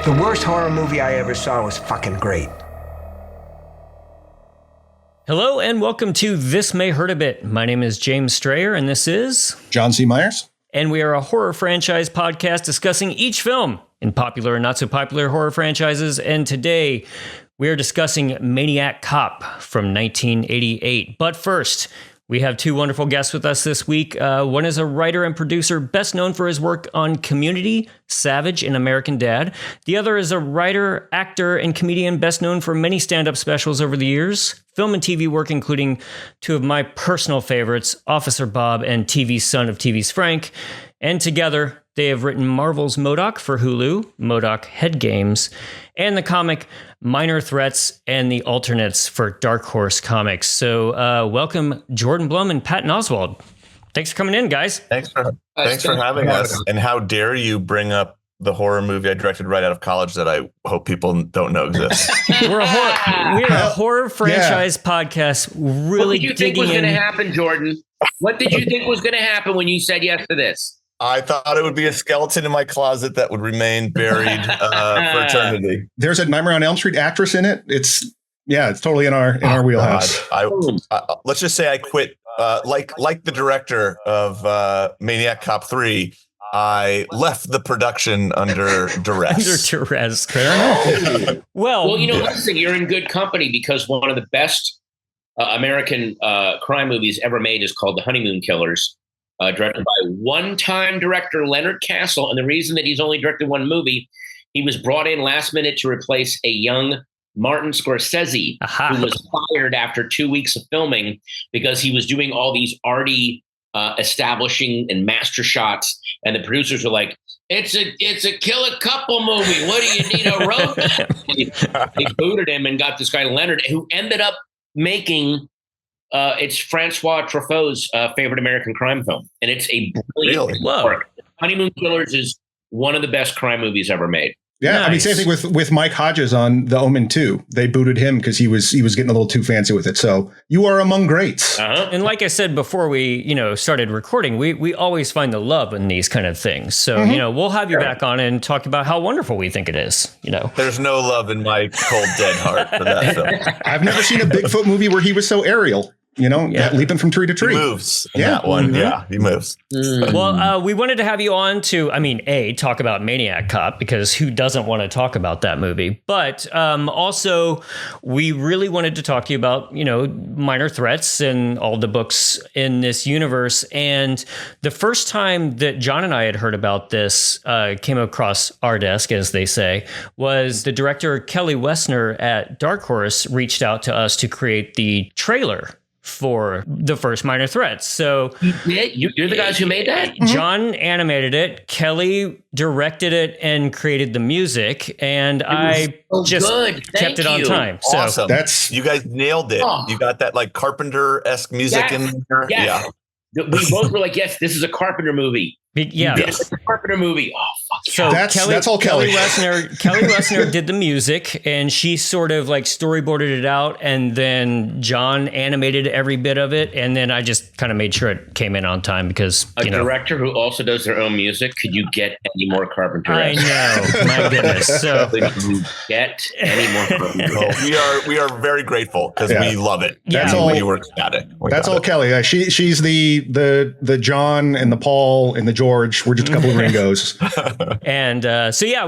The worst horror movie I ever saw was fucking great. Hello and welcome to This May Hurt a Bit. My name is James Strayer and this is... John C. Myers. And we are a horror franchise podcast discussing each film in popular and not so popular horror franchises. And today we are discussing Maniac Cop from 1988. But first, we have two wonderful guests with us this week. One is a writer and producer best known for his work on Community, Savage, and American Dad. The other is a writer, actor, and comedian best known for many stand-up specials over the years. Film and TV work, including two of my personal favorites, Officer Bob and TV's Son of TV's Frank. And together, they have written Marvel's MODOK for Hulu, MODOK Head Games, and the comic Minor Threats and the Alternates for Dark Horse Comics. So welcome, Jordan Blum and Patton Oswalt. Thanks for coming in, guys. Thanks for having us. And how dare you bring up the horror movie I directed right out of college that I hope people don't know exists. We're a horror franchise podcast. Really, what did you think was going to happen, Jordan? What did you think was going to happen when you said yes to this? I thought it would be a skeleton in my closet that would remain buried for eternity. There's a Nightmare on Elm Street actress in it. It's totally in our wheelhouse. Let's just say I quit. Like the director of Maniac Cop 3. I left the production under duress. Fair enough. Well, listen, you're in good company because one of the best American crime movies ever made is called The Honeymoon Killers, directed by one-time director Leonard Castle. And the reason that he's only directed one movie, he was brought in last minute to replace a young Martin Scorsese, who was fired after 2 weeks of filming because he was doing all these arty establishing and master shots, and the producers were like, it's a kill a couple movie. What do you need, a road map? They booted him and got this guy Leonard, who ended up making it's Francois Truffaut's favorite American crime film, and it's a brilliant work. Honeymoon Killers is one of the best crime movies ever made. Yeah, nice. I mean, same thing with Mike Hodges on The Omen 2. They booted him because he was getting a little too fancy with it. So you are among greats. And like I said before we started recording, we always find the love in these kind of things. So we'll have you back on and talk about how wonderful we think it is. There's no love in my cold dead heart for that film. I've never seen a Bigfoot movie where he was so aerial. Leaping from tree to tree. He moves in that one. Mm-hmm. Yeah, he moves. Well, we wanted to have you on to, talk about Maniac Cop, because who doesn't want to talk about that movie? But also, we really wanted to talk to you about, Minor Threats and all the books in this universe. And the first time that John and I had heard about this, came across our desk, as they say, was the director Kelly Wessner at Dark Horse reached out to us to create the trailer for the first Minor Threats. So you're the guys who made that? John animated it, Kelly directed it and created the music, and I just kept it on time. Awesome. So you guys nailed it. Oh. You got that like Carpenter-esque music in there. Yes. Yeah. We both were like, yes, this is a Carpenter movie. Yeah, it's a Carpenter movie. Oh, fuck. So that's all Kelly Wessner did the music, and she sort of like storyboarded it out, and then John animated every bit of it, and then I just kind of made sure it came in on time because a director who also does their own music. Could you get any more Carpenter? I know, my goodness. So get any more Carpenter? We are very grateful because we love it. That's all. You worked at it. That's all Kelly. She's the John and the Paul and the George. We're just a couple of Ringos. And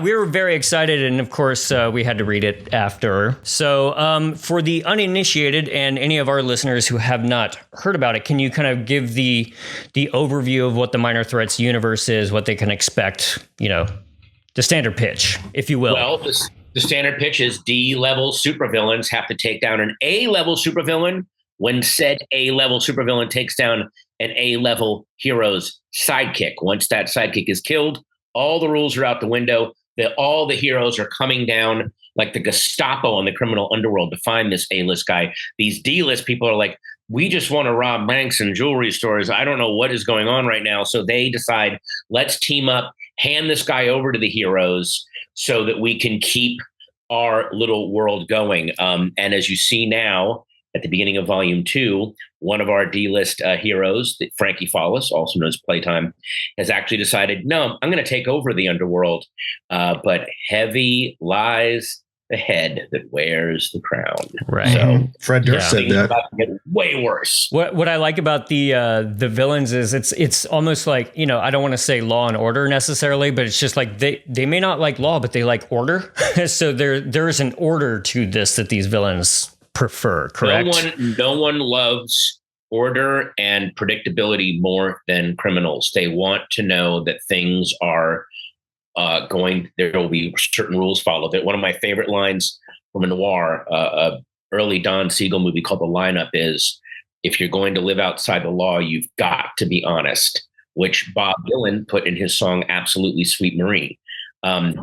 we were very excited. And of course, we had to read it after. So for the uninitiated and any of our listeners who have not heard about it, can you kind of give the overview of what the Minor Threats universe is, what they can expect, the standard pitch, if you will? Well, the standard pitch is D-level supervillains have to take down an A-level supervillain. When said A-level supervillain takes down an A-level hero's sidekick. Once that sidekick is killed, all the rules are out the window. All the heroes are coming down like the Gestapo in the criminal underworld to find this A-list guy. These D-list people are like, we just want to rob banks and jewelry stores. I don't know what is going on right now. So they decide, let's team up, hand this guy over to the heroes so that we can keep our little world going. And as you see now, at the beginning of Volume 2, one of our D-list heroes, Frankie Follis, also known as Playtime, has actually decided, no, I'm going to take over the underworld. But heavy lies the head that wears the crown. Right. So Fred Durst said things are that. about to get way worse. What I like about the villains is it's almost like, you know, I don't want to say Law and Order necessarily, but it's just like they may not like law, but they like order. So there is an order to this that these villains prefer, correct? No one loves order and predictability more than criminals. They want to know that things are there will be certain rules followed. One of my favorite lines from a noir, early Don Siegel movie called The Lineup is, if you're going to live outside the law, you've got to be honest, which Bob Dylan put in his song Absolutely Sweet Marie. I'm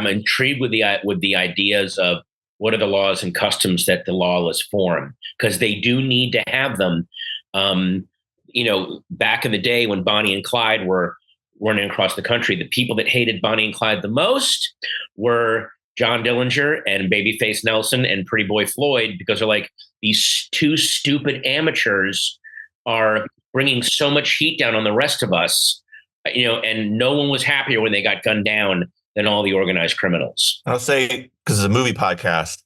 intrigued with the ideas of what are the laws and customs that the lawless form, because they do need to have them. You know, back in the day when Bonnie and Clyde were running across the country, the people that hated Bonnie and Clyde the most were John Dillinger and Babyface Nelson and Pretty Boy Floyd, because they're like, these two stupid amateurs are bringing so much heat down on the rest of us, you know, and no one was happier when they got gunned down than all the organized criminals. I'll say, because it's a movie podcast,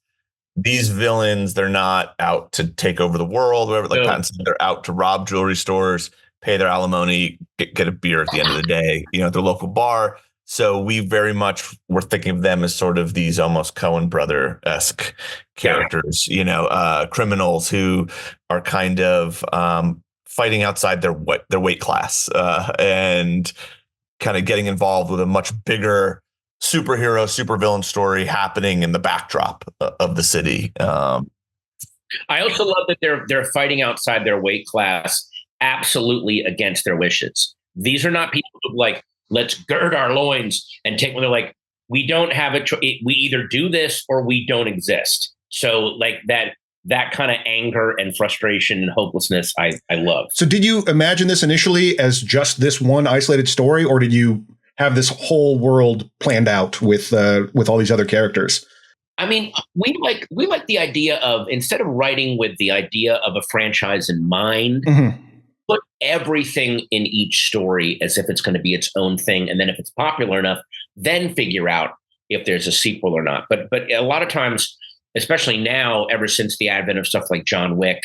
these villains, they're not out to take over the world, whatever. Like Patton said, they're out to rob jewelry stores, pay their alimony, get a beer at the end of the day, you know, at their local bar. So we very much were thinking of them as sort of these almost Coen brother-esque characters, you know, criminals who are kind of fighting outside their weight class and kind of getting involved with a much bigger superhero, supervillain story happening in the backdrop of the city. I also love that they're fighting outside their weight class, absolutely against their wishes. These are not people who like, let's gird our loins and take when they're like, we don't have a choice. We either do this or we don't exist. So like that kind of anger and frustration and hopelessness, I love. So did you imagine this initially as just this one isolated story, or did you have this whole world planned out with all these other characters? I mean, we like the idea of, instead of writing with the idea of a franchise in mind, put everything in each story as if it's going to be its own thing. And then if it's popular enough, then figure out if there's a sequel or not. But a lot of times, especially now, ever since the advent of stuff like John Wick,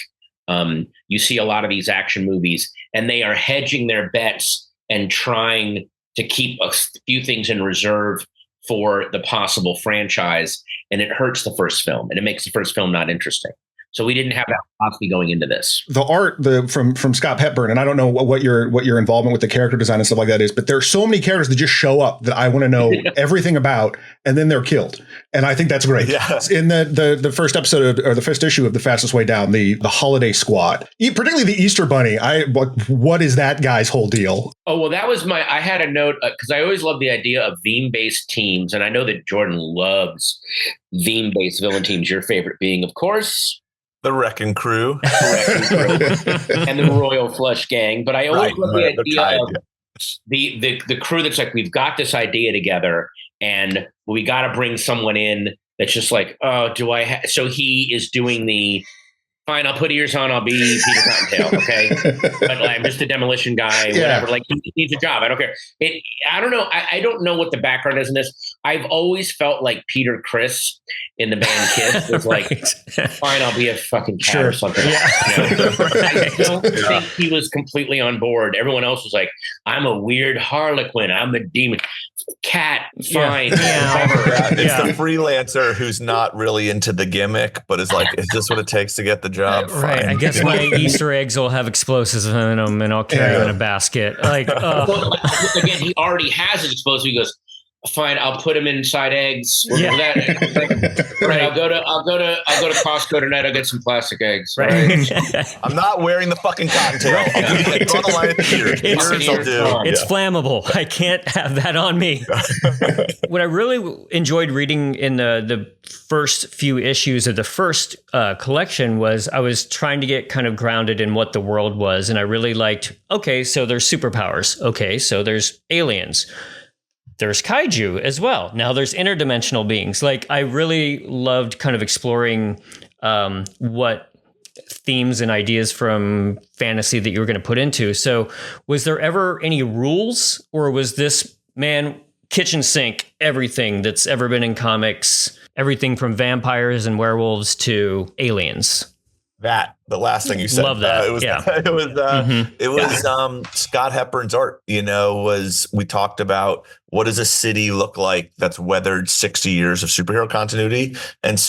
you see a lot of these action movies and they are hedging their bets and trying to keep a few things in reserve for the possible franchise. And it hurts the first film and it makes the first film not interesting. So we didn't have that philosophy going into this. The art from Scott Hepburn, and I don't know what your involvement with the character design and stuff like that is, but there are so many characters that just show up that I want to know everything about, and then they're killed. And I think that's great. Yeah. In the first episode or the first issue of The Fastest Way Down, the Holiday Squad, particularly the Easter Bunny. What is that guy's whole deal? Oh, well, that was I had a note because I always love the idea of theme-based teams, and I know that Jordan loves theme-based villain teams. Your favorite being, of course, the Wrecking Crew. And the Royal Flush Gang. But I always love the idea of the crew that's like, we've got this idea together and we got to bring someone in that's just like, oh, so he is doing the, fine, I'll put ears on, I'll be Peter Cottontail, okay? But I'm just a demolition guy, whatever. Like, he needs a job. I don't care. I don't know. I don't know what the background is in this. I've always felt like Peter Criss in the band Kiss was like, fine, I'll be a fucking cat or something. Yeah. You know? I don't think he was completely on board. Everyone else was like, I'm a weird harlequin. I'm a demon. Cat, fine. It's the freelancer who's not really into the gimmick, but is like, is this what it takes to get the job? Right. Fine. I guess my Easter eggs will have explosives in them, and I'll carry them in a basket. Like, well, again, he already has it explosive. He goes, fine, I'll put him inside eggs. Yeah. Right. I'll go to Costco tonight. I'll get some plastic eggs. Right. I'm not wearing the fucking cottontail. I'll be like, on the line at the ears. It's flammable. I can't have that on me. What I really enjoyed reading in the first few issues of the first collection was I was trying to get kind of grounded in what the world was. And I really liked, okay, so there's superpowers. Okay, so there's aliens. There's kaiju as well. Now there's interdimensional beings. Like, I really loved kind of exploring what themes and ideas from fantasy that you were going to put into. So was there ever any rules, or was this, man, kitchen sink, everything that's ever been in comics, everything from vampires and werewolves to aliens? The last thing you said. Love that. It was Scott Hepburn's art, we talked about what does a city look like that's weathered 60 years of superhero continuity, and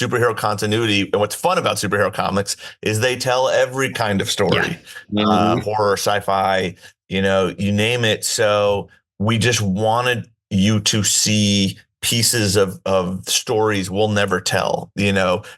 what's fun about superhero comics is they tell every kind of story, horror, sci-fi, you name it. So we just wanted you to see pieces of stories we'll never tell,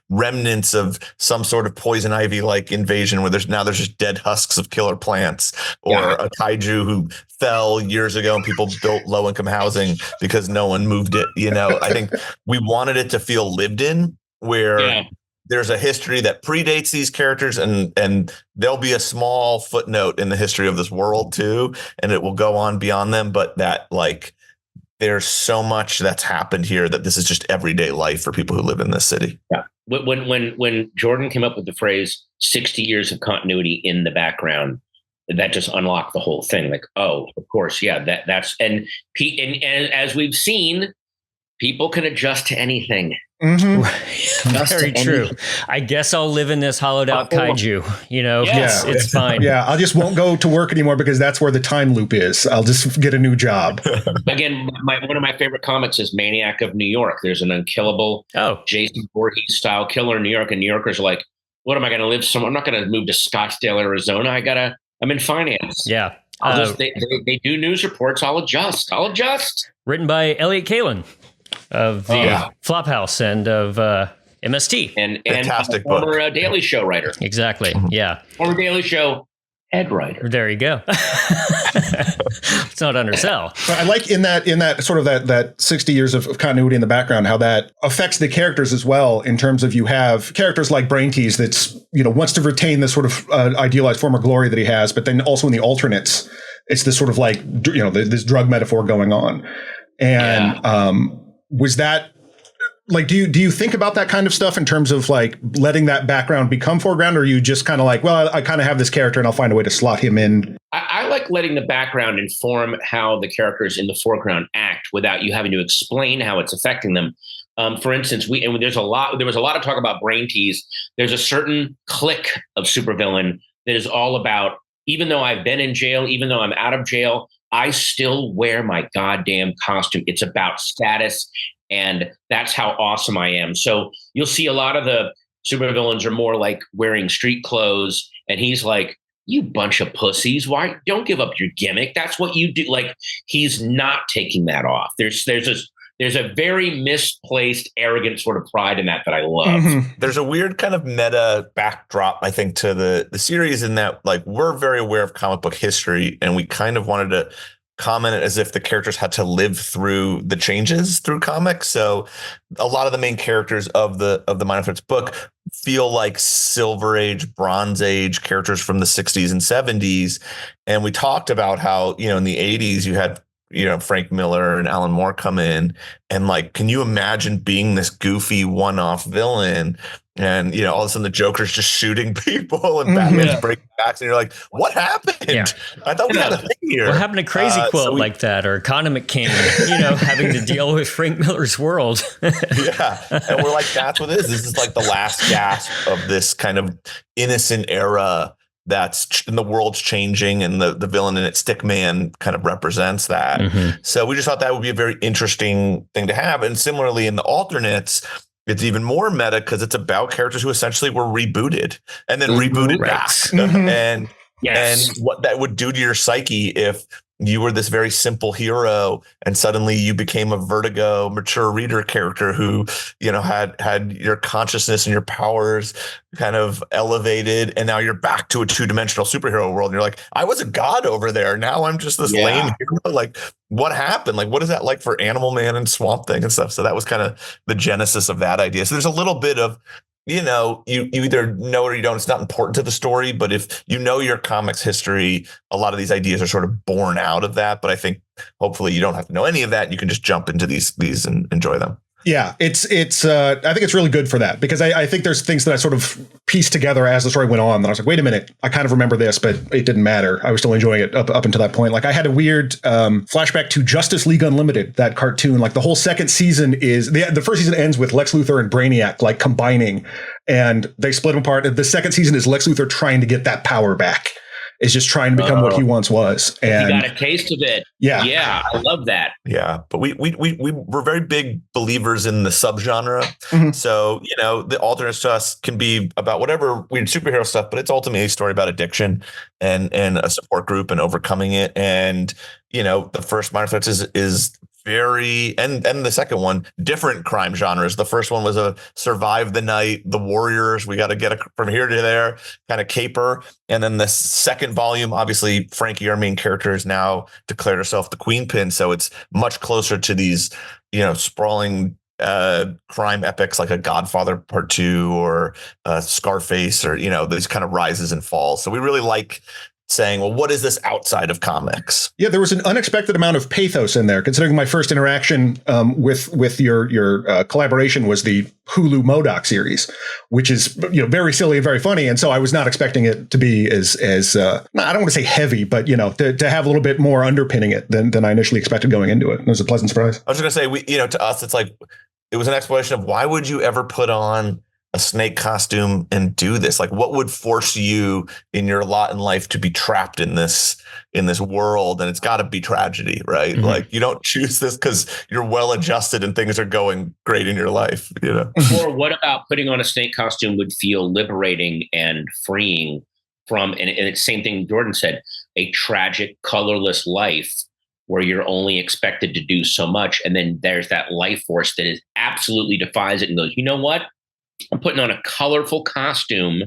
remnants of some sort of poison ivy like invasion where there's just dead husks of killer plants, or a kaiju who fell years ago and people built low income housing because no one moved it. I think we wanted it to feel lived in, where there's a history that predates these characters, and there'll be a small footnote in the history of this world too, and it will go on beyond them, but that there's so much that's happened here that this is just everyday life for people who live in this city. Yeah. When Jordan came up with the phrase 60 years of continuity in the background, that just unlocked the whole thing. Oh, of course. Yeah. That's, and as we've seen, people can adjust to anything. Mm-hmm. Very true. I guess I'll live in this hollowed out kaiju. It's fine. Yeah, I just won't go to work anymore because that's where the time loop is. I'll just get a new job. Again, one of my favorite comics is Maniac of New York. There's an unkillable Jason Voorhees style killer in New York, and New Yorkers are like, "What am I going to live somewhere? I'm not going to move to Scottsdale, Arizona. I'm in finance." Yeah. They do news reports. I'll adjust. Written by Elliot Kalin of the Flophouse and of MST. And former Daily Show writer. Exactly. Yeah. Former Daily Show head writer. There you go. It's not undersell. I like in that sort of that 60 years of continuity in the background, how that affects the characters as well, in terms of you have characters like Brain Tease that's, wants to retain this sort of idealized former glory that he has, but then also in the alternates, it's this sort of this drug metaphor going on. And was that do you think about that kind of stuff in terms of letting that background become foreground, or are you just kind of I kind of have this character and I'll find a way to slot him in? I like letting the background inform how the characters in the foreground act without you having to explain how it's affecting them. For instance, there was a lot of talk about Brain Tease. There's a certain clique of supervillain that is all about, even though I've been in jail, even though I'm out of jail, I still wear my goddamn costume. It's about status, and that's how awesome I am. So you'll see a lot of the supervillains are more like wearing street clothes, and he's like, "You bunch of pussies! Why don't give up your gimmick? That's what you do." He's not taking that off. There's a very misplaced, arrogant sort of pride in that I love. Mm-hmm. There's a weird kind of meta backdrop, I think, to the series, in that we're very aware of comic book history, and we kind of wanted to comment it as if the characters had to live through the changes through comics. So a lot of the main characters of the Minor Threats book feel like Silver Age, Bronze Age characters from the 60s and 70s. And we talked about how, in the 80s you had Frank Miller and Alan Moore come in, and can you imagine being this goofy one-off villain, and all of a sudden the Joker's just shooting people and Batman's breaking backs, and you're like, what happened? Yeah. I thought we had a thing here. What happened to Crazy Quilt like that, or Condiment King, having to deal with Frank Miller's world? Yeah, and we're like, that's what it is. This is the last gasp of this kind of innocent era that's and the world's changing, and the villain in it, Stickman, kind of represents that. Mm-hmm. So we just thought that would be a very interesting thing to have. And similarly in the alternates, it's even more meta because it's about characters who essentially were rebooted and then rebooted back. Mm-hmm. And what that would do to your psyche if you were this very simple hero and suddenly you became a Vertigo mature reader character who, had your consciousness and your powers kind of elevated. And now you're back to a 2-dimensional superhero world. And you're like, I was a god over there. Now I'm just this lame hero. What happened? What is that like for Animal Man and Swamp Thing and stuff? So that was kind of the genesis of that idea. So there's a little bit of, you either know it or you don't. It's not important to the story, but if you know your comics history, a lot of these ideas are sort of born out of that. But I think hopefully you don't have to know any of that. You can just jump into these and enjoy them. Yeah, it's I think it's really good for that, because I think there's things that I sort of pieced together as the story went on that I was like, wait a minute, I kind of remember this, but it didn't matter. I was still enjoying it up until that point. Like, I had a weird flashback to Justice League Unlimited, that cartoon. Like, the whole second season is the first season ends with Lex Luthor and Brainiac like combining, and they split them apart. The second season is Lex Luthor trying to get that power back. Is just trying to become what he once was. And he got a taste of it. Yeah, I love that. Yeah, but we're very big believers in the subgenre. Mm-hmm. So, the alternates to us can be about whatever weird superhero stuff, but it's ultimately a story about addiction and a support group and overcoming it. And, the first Minor Threats is very, and the second one, different crime genres. The first one was a survive the night, the warriors, we got to get from here to there kind of caper. And then the second volume, obviously Frankie, our main character, has now declared herself the queen pin. So it's much closer to these, sprawling crime epics like a Godfather Part 2 or Scarface, or, these kind of rises and falls. So we really like saying, well, what is this outside of comics? Yeah, there was an unexpected amount of pathos in there, considering my first interaction with your collaboration was the Hulu MODOK series, which is very silly and very funny. And so I was not expecting it to be as I don't want to say heavy, but to have a little bit more underpinning it than I initially expected going into it. It was a pleasant surprise. I was just gonna say, to us, it's like it was an exploration of why would you ever put on a snake costume and do this? Like, what would force you in your lot in life to be trapped in this world? And it's got to be tragedy, right? Mm-hmm. Like, you don't choose this because you're well adjusted and things are going great in your life, Or what about putting on a snake costume would feel liberating and freeing from, and it's the same thing Jordan said, a tragic, colorless life where you're only expected to do so much. And then there's that life force that is absolutely defies it and goes, you know what? I'm putting on a colorful costume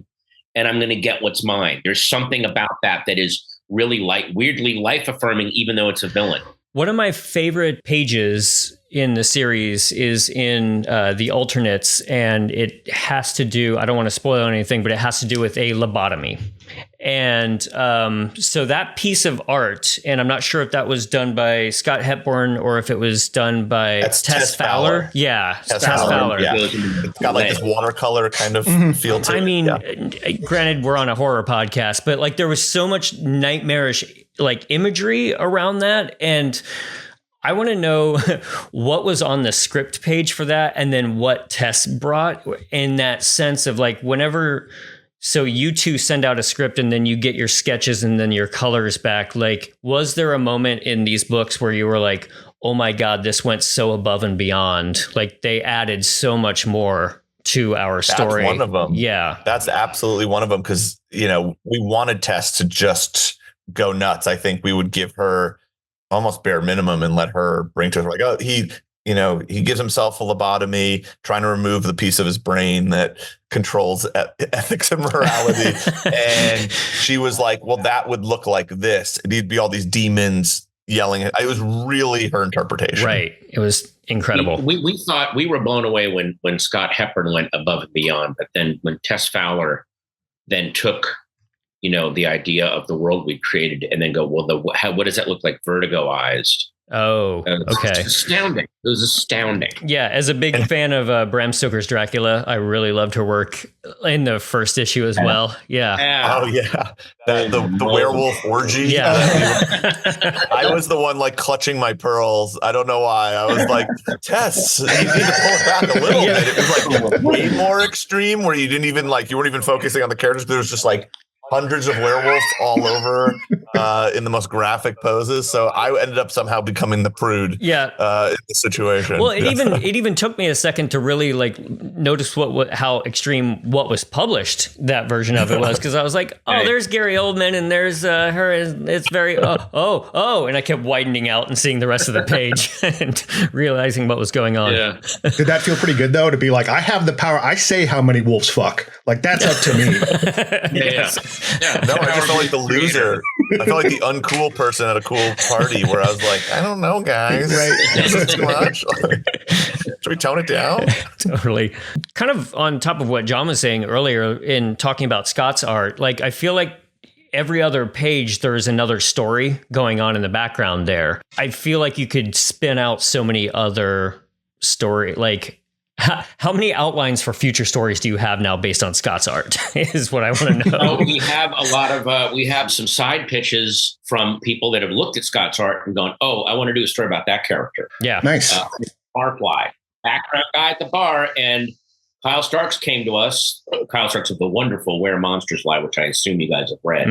and I'm going to get what's mine. There's something about that is really weirdly life affirming, even though it's a villain. One of my favorite pages in the series is in the alternates, and it has to do, I don't want to spoil anything, but it has to do with a lobotomy. And so that piece of art, and I'm not sure if that was done by Scott Hepburn or if it was done by Tess Fowler. Yeah, Tess Fowler. Yeah. It's got like this watercolor kind of feel to it. I mean, granted, we're on a horror podcast, but like there was so much nightmarish like imagery around that, and I want to know what was on the script page for that, and then what Tess brought in that sense of like whenever. So you two send out a script and then you get your sketches and then your colors back. Like, was there a moment in these books where you were like, oh my God, this went so above and beyond? Like, they added so much more to our story. That's one of them. Yeah. That's absolutely one of them. Because, we wanted Tess to just go nuts. I think we would give her almost bare minimum and let her bring to us like, oh, he gives himself a lobotomy, trying to remove the piece of his brain that controls ethics and morality. And she was like, well, that would look like this. It'd be all these demons yelling. It was really her interpretation. Right. It was incredible. We thought we were blown away when Scott Hepburn went above and beyond. But then when Tess Fowler then took, the idea of the world we created and then go, well, what does that look like? Vertigo-ized. Oh, okay. It was astounding. It was astounding. Yeah, as a big fan of Bram Stoker's Dracula, I really loved her work in the first issue as well. Yeah. Oh, yeah. The werewolf orgy. Yeah. I was the one like clutching my pearls. I don't know why. I was like, Tess, you need to pull it back a little bit. It was like way more extreme where you weren't even focusing on the characters. There was just like hundreds of werewolves all over in the most graphic poses. So I ended up somehow becoming the prude in the situation. Well, it even took me a second to really like notice how extreme what was published, that version of it was, because I was like, oh, there's Gary Oldman and there's her, and it's very and I kept widening out and seeing the rest of the page and realizing what was going on. Yeah. Did that feel pretty good though, to be like, I have the power, I say how many wolves fuck, like that's up to me. Yeah, no, I just felt like the loser. I felt like the uncool person at a cool party where I was like, I don't know, guys. Right. This is too much. Should we tone it down? Totally. Kind of on top of what John was saying earlier in talking about Scott's art, like I feel like every other page there's another story going on in the background there. I feel like you could spin out so many other story? Like, how many outlines for future stories do you have now based on Scott's art? Is what I want to know. We have a lot of we have some side pitches from people that have looked at Scott's art and gone, "Oh, I want to do a story about that character." Yeah, Nice. Barfly, background guy at the bar, and Kyle Starks came to us. Kyle Starks of the wonderful Where Monsters Lie, which I assume you guys have read.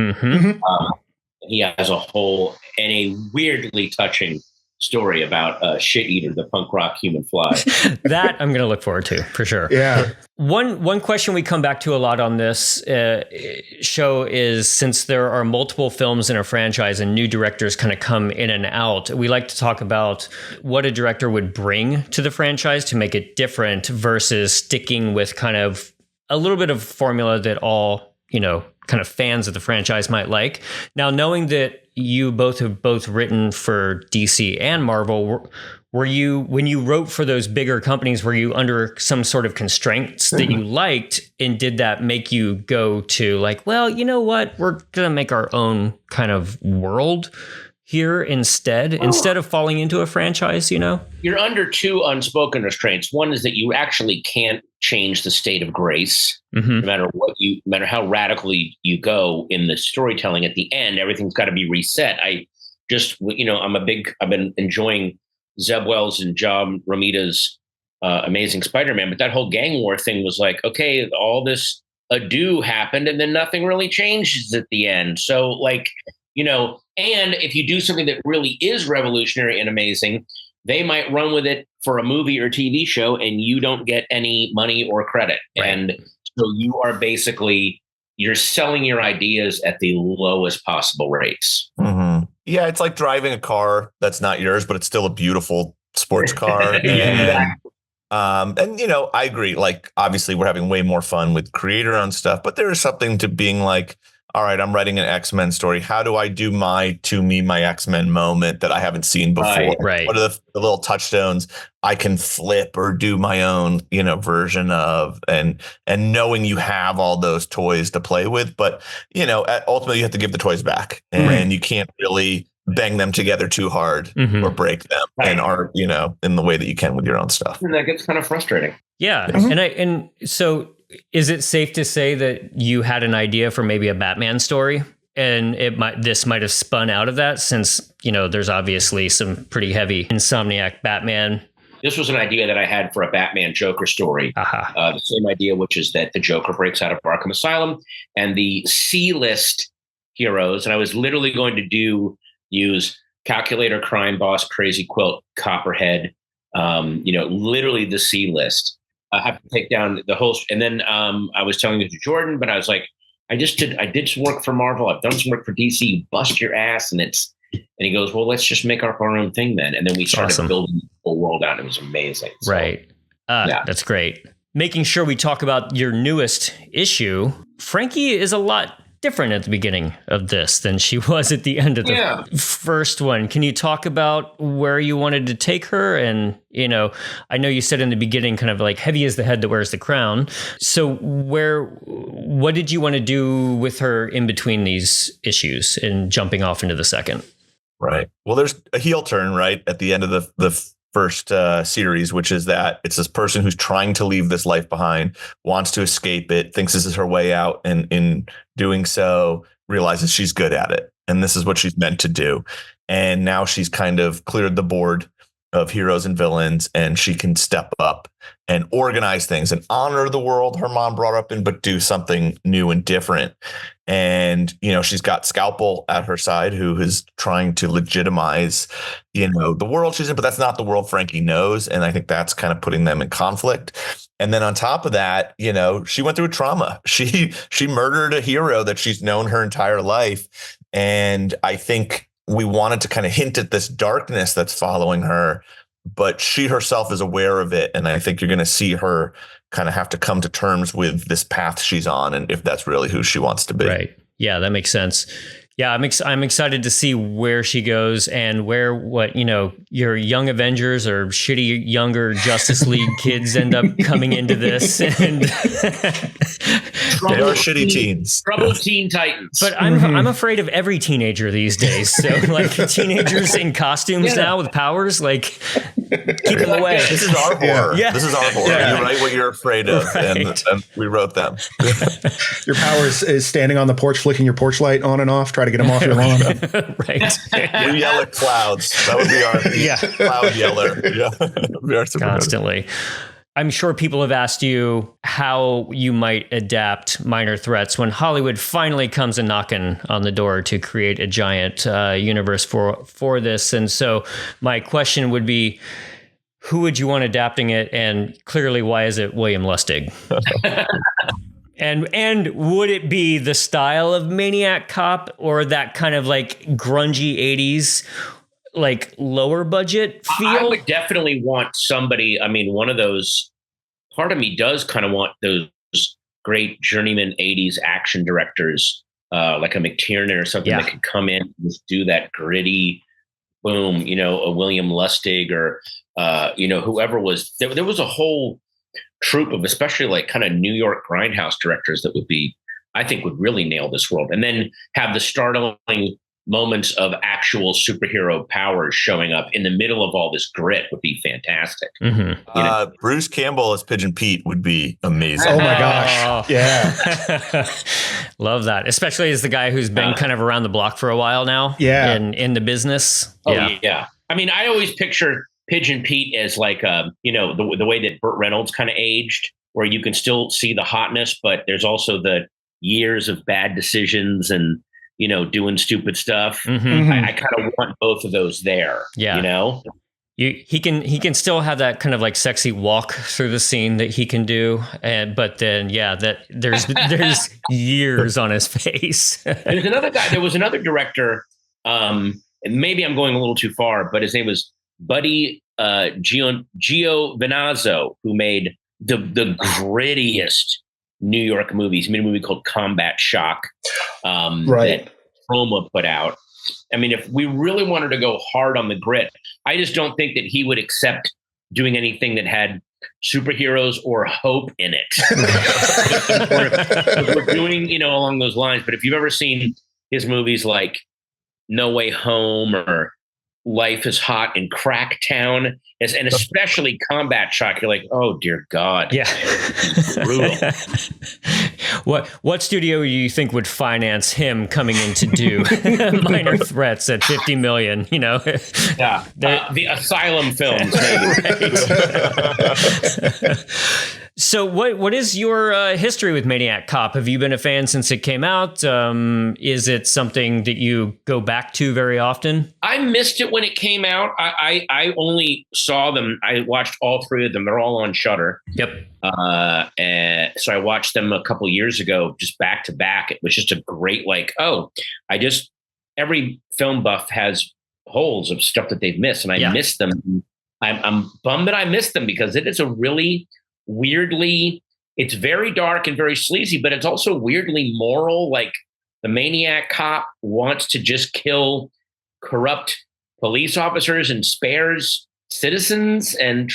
He has a whole and a weirdly touching story about Shit Eater, the punk rock human fly. That I'm going to look forward to for sure. Yeah. One question we come back to a lot on this show is, since there are multiple films in a franchise and new directors kind of come in and out, we like to talk about what a director would bring to the franchise to make it different versus sticking with kind of a little bit of formula that all, kind of fans of the franchise might like. Now, knowing that you both have written for DC and Marvel, were you, when you wrote for those bigger companies, were you under some sort of constraints that you liked, and did that make you go to like, well, you know what, we're going to make our own kind of world here instead of falling into a franchise, You're under two unspoken restraints. One is that you actually can't change the state of grace, no matter how radically you go in the storytelling. At the end, everything's got to be reset. I've been enjoying Zeb Wells and John Romita's Amazing Spider-Man, but that whole gang war thing was like, okay, all this ado happened and then nothing really changes at the end. So and if you do something that really is revolutionary and amazing, they might run with it for a movie or TV show and you don't get any money or credit. Right. And so you are you're selling your ideas at the lowest possible rates. Mm-hmm. Yeah, it's like driving a car that's not yours, but it's still a beautiful sports car. And I agree. Like, obviously, we're having way more fun with creator-owned stuff, but there is something to being like, all right, I'm writing an X-Men story. How do I do my X-Men moment that I haven't seen before? Right. What are the little touchstones I can flip or do my own, version of, and knowing you have all those toys to play with, but ultimately you have to give the toys back, and you can't really bang them together too hard or break them and are, in the way that you can with your own stuff. And that gets kind of frustrating. Yeah. And so is it safe to say that you had an idea for maybe a Batman story, and this might have spun out of that, since, there's obviously some pretty heavy Insomniac Batman? This was an idea that I had for a Batman Joker story. The same idea, which is that the Joker breaks out of Arkham Asylum and the C-list heroes, and I was literally going to use Calculator, Crime Boss, Crazy Quilt, Copperhead, literally the C-list. I have to take down the whole, and then I was telling it to Jordan, but I was like, I did some work for Marvel. I've done some work for DC. You bust your ass, and he goes, well, let's just make up our own thing then. And then we started building the whole world out. It was amazing. So, right. That's great. Making sure we talk about your newest issue. Frankie is a lot different at the beginning of this than she was at the end of the first one. Can you talk about where you wanted to take her? And, I know you said in the beginning kind of like heavy is the head that wears the crown. So what did you want to do with her in between these issues and jumping off into the second? Right. Well, there's a heel turn right at the end of the first series, which is that it's this person who's trying to leave this life behind, wants to escape it, thinks this is her way out, and in doing so realizes she's good at it, and this is what she's meant to do. And now she's kind of cleared the board of heroes and villains, and she can step up and organize things and honor the world her mom brought up in, but do something new and different. And, she's got Scalpel at her side, who is trying to legitimize, the world she's in, but that's not the world Frankie knows. And I think that's kind of putting them in conflict. And then on top of that, she went through a trauma. She murdered a hero that she's known her entire life. And I think we wanted to kind of hint at this darkness that's following her, but she herself is aware of it. And I think you're going to see her kind of have to come to terms with this path she's on, and if that's really who she wants to be. Right. Yeah, that makes sense. Yeah, I'm excited to see where she goes and where your young Avengers or shitty younger Justice League kids end up coming into this. And They are shitty teens. Troubled Teen Titans. But I'm afraid of every teenager these days. So like teenagers in costumes now with powers, like keep them away. This is our horror. Yeah. This is our horror. Yeah. You write what you're afraid of, Right. and we wrote them. Your power is standing on the porch, flicking your porch light on and off, try to get them off your lawn. Right. We yell at clouds. That would be our cloud yeller. Yeah. We are Constantly. I'm sure people have asked you how you might adapt Minor Threats when Hollywood finally comes a knocking on the door to create a giant universe for this. And so my question would be, who would you want adapting it? And clearly, why is it William Lustig? And would it be the style of Maniac Cop or that kind of like grungy 80s, like lower budget feel? I would definitely want somebody, I mean, one of those, part of me does kind of want those great journeyman 80s action directors, like a McTiernan or something that could come in and just do that gritty, boom, a William Lustig or, whoever was, there was a whole troupe of especially like kind of New York grindhouse directors that I think would really nail this world. And then have the startling moments of actual superhero powers showing up in the middle of all this grit would be fantastic. Mm-hmm. Bruce Campbell as Pigeon Pete would be amazing. Oh my gosh. Yeah. Love that. Especially as the guy who's been kind of around the block for a while now. Yeah. In the business. Oh, yeah. I mean, I always picture Pigeon Pete as like, the way that Burt Reynolds kind of aged, where you can still see the hotness, but there's also the years of bad decisions and, doing stupid stuff. Mm-hmm. I kind of want both of those there. Yeah. He can still have that kind of like sexy walk through the scene that he can do, but then that there's years on his face. There's another guy. There was another director. And maybe I'm going a little too far, but his name was Buddy Giovinazzo, who made the grittiest New York movies. He made a movie called Combat Shock that Chroma put out. I mean, if we really wanted to go hard on the grit, I just don't think that he would accept doing anything that had superheroes or hope in it. if we're doing, along those lines. But if you've ever seen his movies like No Way Home or Life is Hot in Cracktown, and especially Combat Shock, you're like, oh dear God. Yeah. Brutal. What studio do you think would finance him coming in to do Minor Threats at $50 million? Yeah. The Asylum Films. Right. So what is your history with Maniac Cop? Have you been a fan since it came out? Is it something that you go back to very often? I missed it when it came out. I only saw them. I watched all three of them. They're all on Shudder. Yep. And so I watched them a couple years ago, just back to back. It was just a great, every film buff has holes of stuff that they've missed, and I missed them. I'm bummed that I missed them because it is a really weirdly, it's very dark and very sleazy, but it's also weirdly moral. Like the Maniac Cop wants to just kill corrupt police officers and spares citizens and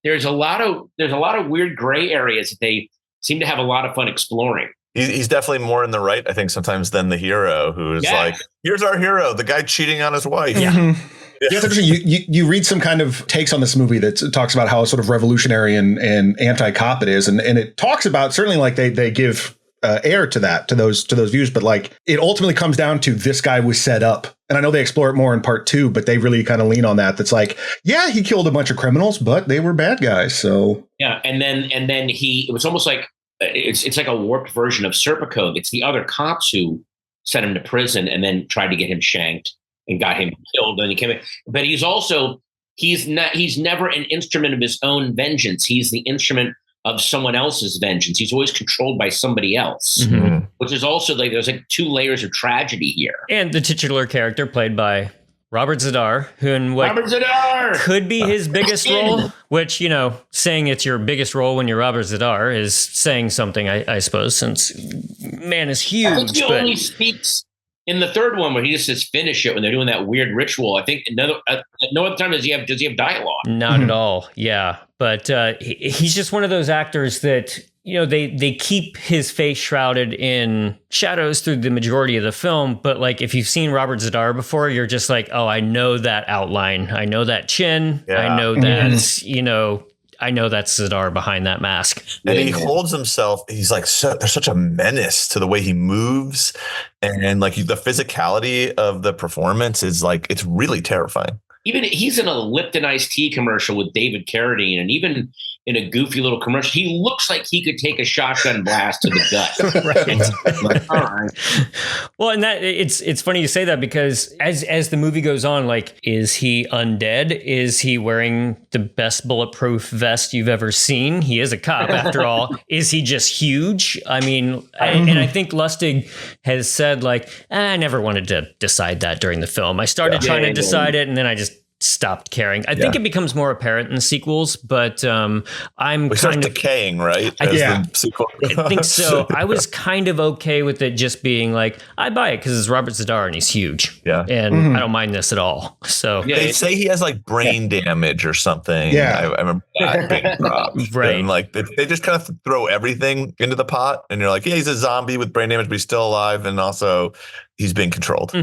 there's a lot of weird gray areas that they seem to have a lot of fun exploring. He's definitely more in the right, I think, sometimes than the hero who is like, here's our hero, the guy cheating on his wife. Yeah. Yeah, it's interesting. You read some kind of takes on this movie that talks about how sort of revolutionary and anti-cop it is, and it talks about certainly like they give air to that, to those views, but like it ultimately comes down to this guy was set up, and I know they explore it more in part 2, but they really kind of lean on that. That's like, yeah, he killed a bunch of criminals, but they were bad guys. So and then it was almost like it's like a warped version of Serpico. It's the other cops who sent him to prison and then tried to get him shanked and got him killed, and he came in. But he's never an instrument of his own vengeance. He's the instrument of someone else's vengeance. He's always controlled by somebody else, which is also like there's like 2 layers of tragedy here. And the titular character played by Robert Z'Dar, who in what could be his biggest role, which, saying it's your biggest role when you're Robert Z'Dar is saying something, I suppose, since man is huge. I think he only speaks in the third one where he just says finish it when they're doing that weird ritual. I think no other time does he have dialogue. Not at all. Yeah. But he's just one of those actors that they keep his face shrouded in shadows through the majority of the film. But like, if you've seen Robert Z'Dar before, you're just like, oh, I know that outline. I know that chin. I know that, I know that's Z'Dar behind that mask. And he holds himself. He's like, there's such a menace to the way he moves. And like the physicality of the performance is like, it's really terrifying. Even he's in a Lipton iced tea commercial with David Carradine, and even in a goofy little commercial, he looks like he could take a shotgun blast to the gut. Like, all right. Well, and that it's funny you say that, because as the movie goes on, like, is he undead? Is he wearing the best bulletproof vest you've ever seen? He is a cop, after all. Is he just huge? I mean, and I think Lustig has said, like, I never wanted to decide that during the film. I started trying to decide it, and then I just stopped caring. I think it becomes more apparent in the sequels, but I'm kind of decaying, right? I think so. I was kind of okay with it just being like, I buy it because it's Robert Z'Dar and he's huge. Yeah. And I don't mind this at all. So they say he has like brain damage or something. Yeah. I remember that being dropped. Right. And like they just kind of throw everything into the pot, and you're like, yeah, he's a zombie with brain damage, but he's still alive, and also he's being controlled.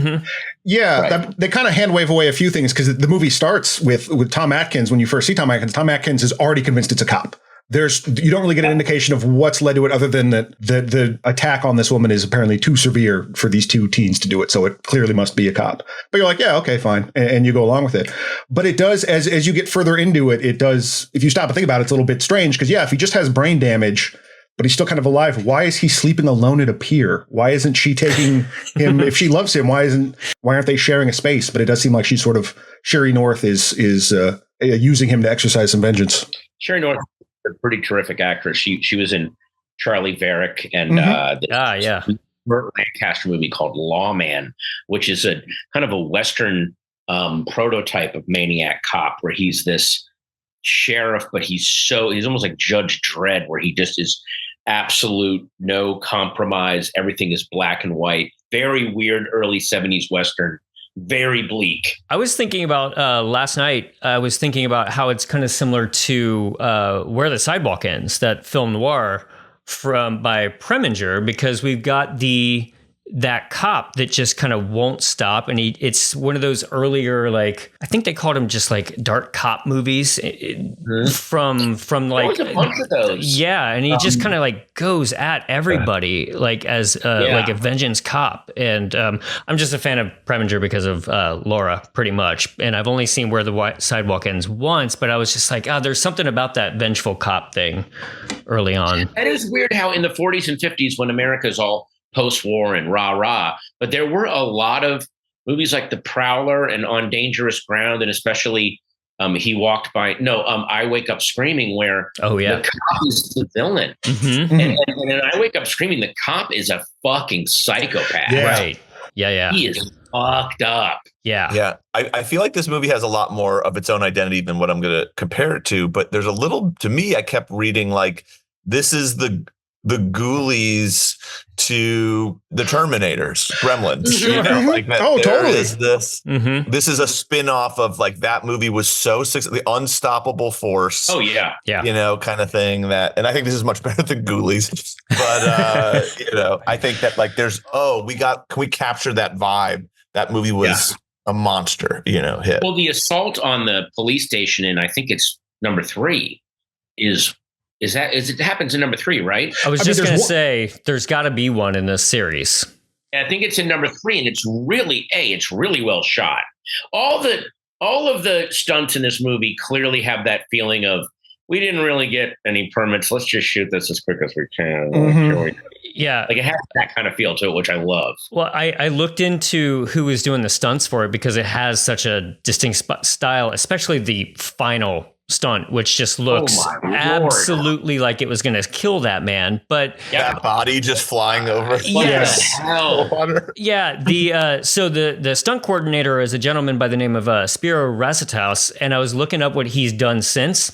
Yeah, they kind of hand wave away a few things, because the movie starts with Tom Atkins. When you first see Tom Atkins is already convinced it's a cop. You don't really get an indication of what's led to it, other than that the attack on this woman is apparently too severe for these two teens to do it. So it clearly must be a cop. But you're like, yeah, okay, fine. And you go along with it. But it does, as you get further into it, it does, if you stop and think about it, it's a little bit strange, because if he just has brain damage, but he's still kind of alive, why is he sleeping alone at a pier? Why isn't she taking him? If she loves him, why aren't they sharing a space? But it does seem like she's sort of, Sherry North is using him to exercise some vengeance. Sherry North is a pretty terrific actress. She was in Charlie Varick and Burt Lancaster movie called Lawman, which is a kind of a Western prototype of Maniac Cop, where he's this sheriff, but he's almost like Judge Dredd, where he just is absolute no compromise. Everything is black and white. Very weird early 70s Western. Very bleak. I was thinking about last night. I was thinking about how it's kind of similar to Where the Sidewalk Ends, that film noir by Preminger, because we've got that cop that just kind of won't stop, and it's one of those earlier, like, I think they called him just like dark cop movies from like a bunch of those. Yeah, and he just kind of like goes at everybody like as like a vengeance cop. And I'm just a fan of Preminger because of Laura, pretty much. And I've only seen Where the Sidewalk Ends once, but I was just like, there's something about that vengeful cop thing early on. That is weird how in the 40s and 50s, when America's all post-war and rah-rah, but there were a lot of movies like The Prowler and On Dangerous Ground, and especially I Wake Up Screaming, where the cop is the villain. And in I Wake Up Screaming, the cop is a fucking psychopath. Right. Yeah. He is fucked up. Yeah. I feel like this movie has a lot more of its own identity than what I'm going to compare it to, but there's a little, to me, I kept reading like, this is the Ghoulies to the Terminators, Gremlins. You know, like that. Totally. Is this. This is a spin-off of like that movie was so the Unstoppable Force. Oh yeah. You know, kind of thing and I think this is much better than Ghoulies. But I think that like there's can we capture that vibe? That movie was a monster, hit. Well, the assault on the police station in, I think it's number 3, it happens in number 3, right? I was just going to say, there's got to be one in this series. I think it's in number 3, and it's really well shot. All of the stunts in this movie clearly have that feeling of, we didn't really get any permits. Let's just shoot this as quick as we can. Yeah. Like it has that kind of feel to it, which I love. Well, I looked into who was doing the stunts for it, because it has such a distinct style, especially the final stunt, which just looks absolutely like it was going to kill that man. But that body just flying over. Yes. Yeah. The stunt coordinator is a gentleman by the name of Spiro Rasitaus, and I was looking up what he's done since.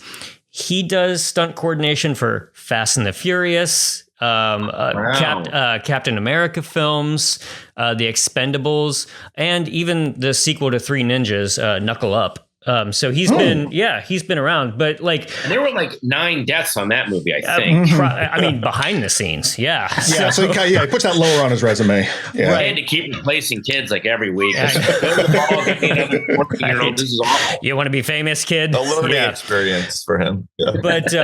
He does stunt coordination for Fast and the Furious, Captain America films, The Expendables, and even the sequel to Three Ninjas, Knuckle Up. So he's been around, but like, and there were like 9 deaths on that movie, I think. I mean, behind the scenes. Yeah. So he puts that lower on his resume. Yeah. Right. He had to keep replacing kids like every week. Go to the ball, get me another 14-year-old. This is awful. You want to be famous, kid? A learning experience for him. Yeah. But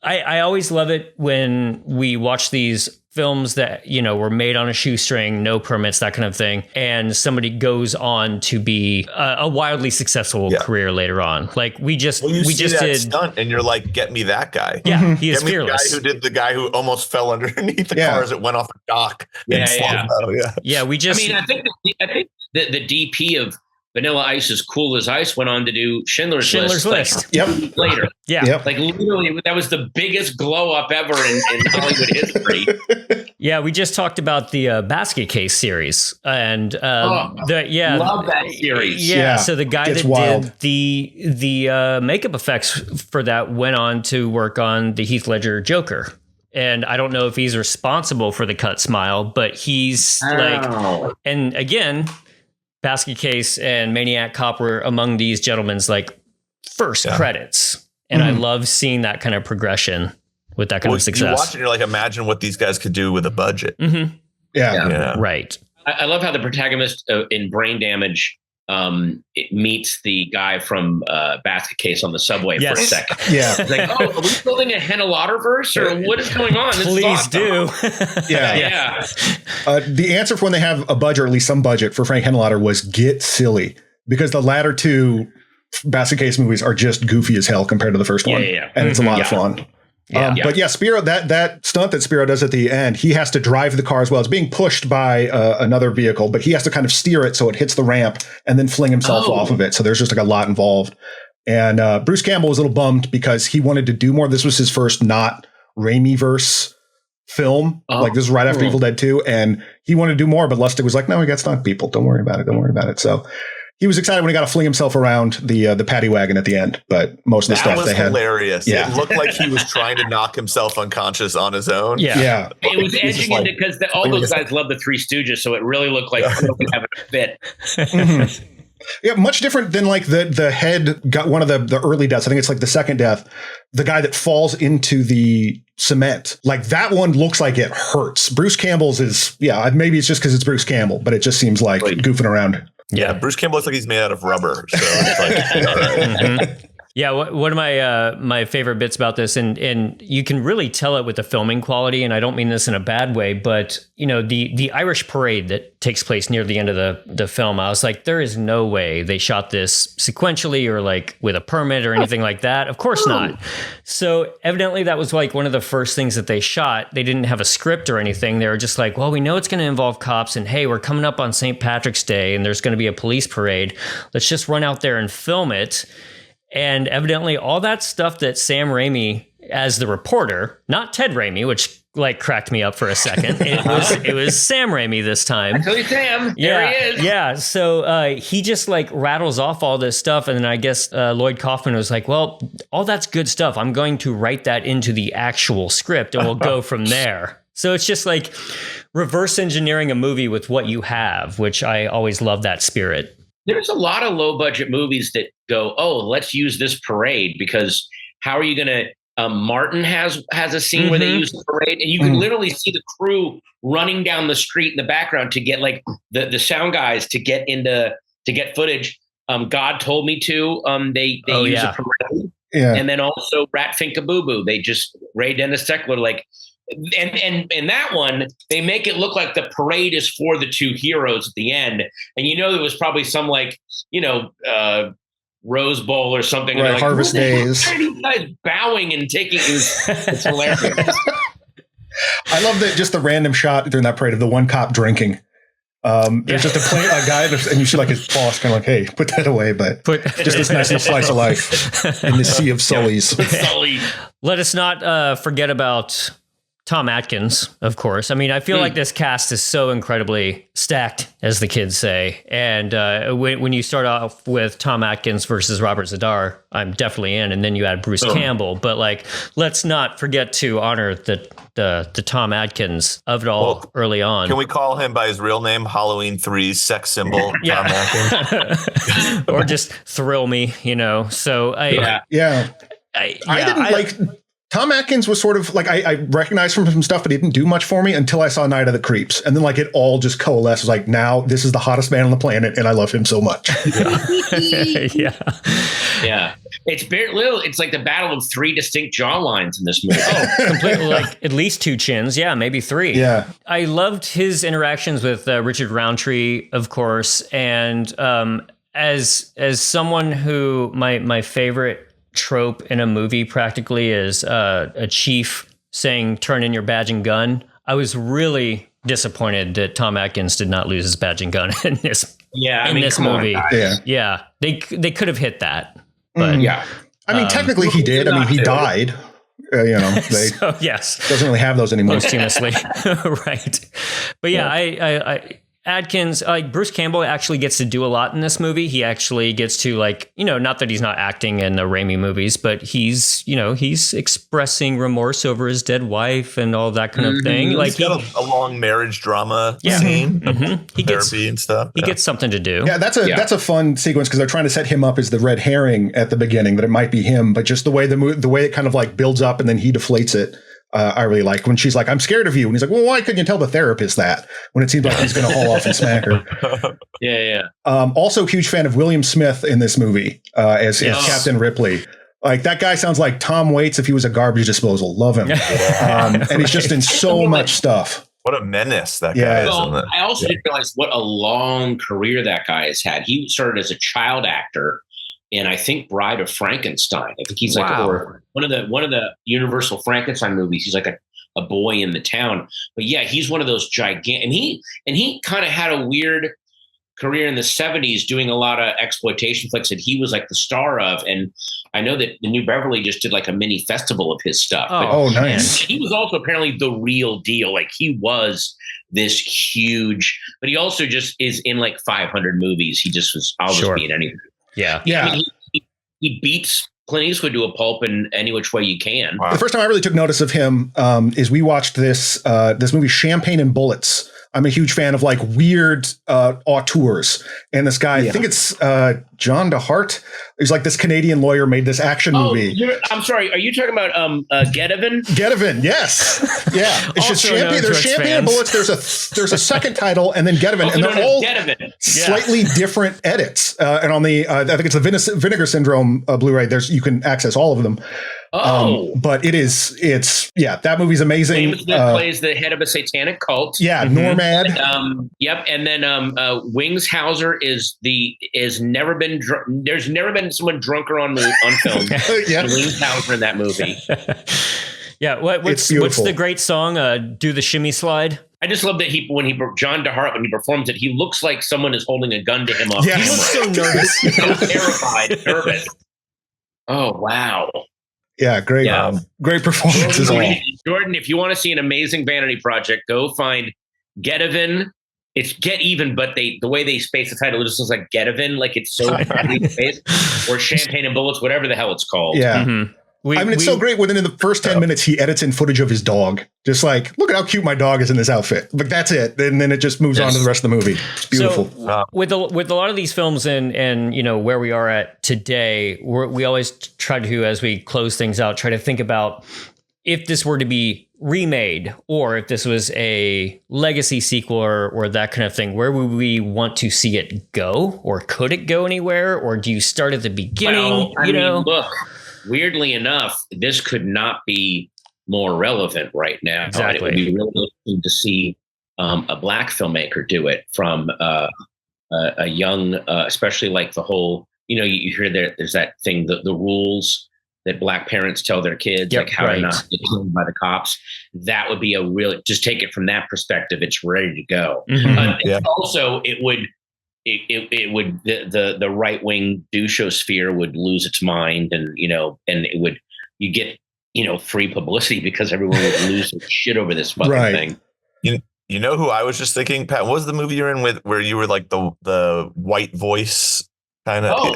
I always love it when we watch these films that, you know, were made on a shoestring, no permits, that kind of thing. And somebody goes on to be a wildly successful career later on. Like we just did stunt and you're like, get me that guy. Yeah. He is fearless. The guy who almost fell underneath the car as it went off a dock. Yeah. We just, I think the DP of Vanilla Ice's Cool as Ice went on to do Schindler's List. Yep. Later. Yeah. Yep. Like literally, that was the biggest glow up ever in Hollywood history. Yeah, we just talked about the Basket Case series, and love that series. Yeah, so the guy that did the makeup effects for that went on to work on the Heath Ledger Joker. And I don't know if he's responsible for the cut smile, but he's and again, Basket Case and Maniac Cop were among these gentlemen's like first credits. And I love seeing that kind of progression with that kind of success. You watch it, you're like, imagine what these guys could do with a budget. Yeah. Right. I love how the protagonist in Brain Damage it meets the guy from Basket Case on the subway for a second. Yeah. It's like, are we building a Henelotterverse or what is going on? Please do. Yeah. The answer for when they have a budget, or at least some budget for Frank Henenlotter, was get silly, because the latter two Basket Case movies are just goofy as hell compared to the first one. And it's a lot of fun. But Spiro, that stunt that Spiro does at the end, he has to drive the car as well. It's being pushed by another vehicle, but he has to kind of steer it so it hits the ramp and then fling himself off of it. So there's just like a lot involved. And Bruce Campbell was a little bummed because he wanted to do more. This was his first not Raimi-verse film. Like this is right after Evil Dead 2. And he wanted to do more, but Lustig was like, no, we got stunt people. Don't worry about it. So he was excited when he got to fling himself around the paddy wagon at the end, but most of the stuff they had. That was hilarious. Yeah. It looked like he was trying to knock himself unconscious on his own. Yeah. It was edging into, because all those guys love the Three Stooges, so it really looked like having a fit. Yeah, much different than like the head got one of the early deaths. I think it's like the second death, the guy that falls into the cement. Like that one looks like it hurts. Bruce Campbell's is, maybe it's just because it's Bruce Campbell, but it just seems like goofing around. Yeah, Bruce Campbell looks like he's made out of rubber. So it's like, all right. Yeah, one of my favorite bits about this, and you can really tell it with the filming quality, and I don't mean this in a bad way, but you know, the Irish parade that takes place near the end of the film, I was like, there is no way they shot this sequentially or like with a permit or anything like that. Of course not. So evidently that was like one of the first things that they shot. They didn't have a script or anything. They were just like, well, we know it's going to involve cops, and hey, we're coming up on St. Patrick's Day and there's going to be a police parade. Let's just run out there and film it. And evidently all that stuff that Sam Raimi, as the reporter, not Ted Raimi, which like cracked me up for a second. It was Sam Raimi this time. Actually, Sam. There he is. Yeah. So he just like rattles off all this stuff. And then I guess Lloyd Kaufman was like, well, all that's good stuff. I'm going to write that into the actual script and we'll go from there. So it's just like reverse engineering a movie with what you have, which I always love that spirit. There's a lot of low budget movies that go, oh, let's use this parade, because how are you going to, Martin has a scene where they use the parade, and you can literally see the crew running down the street in the background to get like the sound guys to get footage. God Told Me To, they use a parade. Yeah. And then also RatPfink and Boo Boo, they just, Ray Dennis Steckler, like, and in that one, they make it look like the parade is for the two heroes at the end. And there was probably some like, Rose Bowl or something. Right, like, Harvest Days. These guys bowing and taking it's hilarious. I love that, just the random shot during that parade of the one cop drinking. There's just a guy, and you see like his boss kind of like, hey, put that away. But just this nice little slice of life in the sea of Sullys. Sully. Let us not forget about Tom Atkins, of course. I mean, I feel like this cast is so incredibly stacked, as the kids say. And when you start off with Tom Atkins versus Robert Zadar, I'm definitely in. And then you add Bruce Campbell. But like, let's not forget to honor the Tom Atkins of it all early on. Can we call him by his real name, Halloween 3's sex symbol, Tom Atkins? Or just Thrill Me, you know? So I didn't like... Tom Atkins was sort of like, I recognized from some stuff, but he didn't do much for me until I saw Night of the Creeps. And then like it all just coalesced. It was like, now this is the hottest man on the planet and I love him so much. Yeah. It's like the battle of three distinct jawlines in this movie. Completely, like at least two chins. Yeah, maybe three. Yeah. I loved his interactions with Richard Roundtree, of course. And as someone who my favorite trope in a movie practically is a chief saying "turn in your badge and gun." I was really disappointed that Tom Atkins did not lose his badge and gun in this movie. Yeah, they could have hit that, but I mean, technically he did. I mean, he died. So, yes, doesn't really have those anymore. Posthumously, right? But I Atkins, like Bruce Campbell actually gets to do a lot in this movie. He actually gets to not that he's not acting in the Raimi movies, but he's expressing remorse over his dead wife and all that kind of thing. Like he's got a long marriage drama scene, he gets therapy and stuff. He gets something to do. Yeah, that's a fun sequence because they're trying to set him up as the red herring at the beginning, that it might be him, but just the way it kind of like builds up and then he deflates it. I really like when she's like, "I'm scared of you," and he's like, "Well, why couldn't you tell the therapist that?" When it seems like he's going to haul off and smack her. Also, huge fan of William Smith in this movie as Captain Ripley. Like that guy sounds like Tom Waits if he was a garbage disposal. Love him, and he's just in so much stuff. What a menace that guy is. Well, I also didn't realize what a long career that guy has had. He started as a child actor. And I think Bride of Frankenstein. I think he's like one of the Universal Frankenstein movies. He's like a boy in the town. But yeah, he's one of those gigantic. And he kind of had a weird career in the 70s doing a lot of exploitation flicks that he was like the star of. And I know that the New Beverly just did like a mini festival of his stuff. Oh, nice. He was also apparently the real deal. Like he was this huge, but he also just is in like 500 movies. He just was, I'll just be in anything. Yeah. I mean, he beats Clint Eastwood to a pulp in any which way you can. Wow. The first time I really took notice of him is we watched this movie Champagne and Bullets. I'm a huge fan of like weird auteurs. And this guy, I think it's John DeHart. He's like this Canadian lawyer made this action movie. I'm sorry. Are you talking about Getaven? Getaven, yes. Yeah. It's just champagne. There's Champagne and Bullets. There's a second title and then Getaven. And they're all slightly different edits. And on the, I think it's the Vinegar Syndrome Blu-ray, you can access all of them. But that movie's amazing. James plays the head of a satanic cult. Yeah, Normad. And then Wings Hauser there's never been someone drunker on film. Wings Hauser in that movie. Yeah, what's the great song? Do the Shimmy Slide. I just love that John DeHart, when he performs it, he looks like someone is holding a gun to him off camera. He looks so nervous. So terrified, nervous. Oh wow. Yeah, great performances. Jordan, if you want to see an amazing vanity project, go find Getaven. It's Get Even, but the way they space the title, it just looks like Getaven, like it's so badly spaced. Or Champagne and Bullets, whatever the hell it's called. Yeah. Mm-hmm. It's so great. Within the first 10 minutes, he edits in footage of his dog. Just like, look at how cute my dog is in this outfit. But that's it. And then it just moves on to the rest of the movie. It's beautiful. So, with a lot of these films and where we are at today, we always try to, as we close things out, try to think about if this were to be remade or if this was a legacy sequel or that kind of thing, where would we want to see it go? Or could it go anywhere? Or do you start at the beginning? Well, look. Weirdly enough, this could not be more relevant right now. Exactly. It would be really interesting to see a black filmmaker do it from a young, especially like the whole, you hear there's that thing, the rules that black parents tell their kids, like how to not get killed by the cops. That would be a real, just take it from that perspective. It's ready to go. Mm-hmm. Also, it would the right wing douchosphere would lose its mind, and it would, you get free publicity because everyone would lose their shit over this fucking thing. You know who I was just thinking, Pat? What was the movie you're in with where you were like the white voice kind of?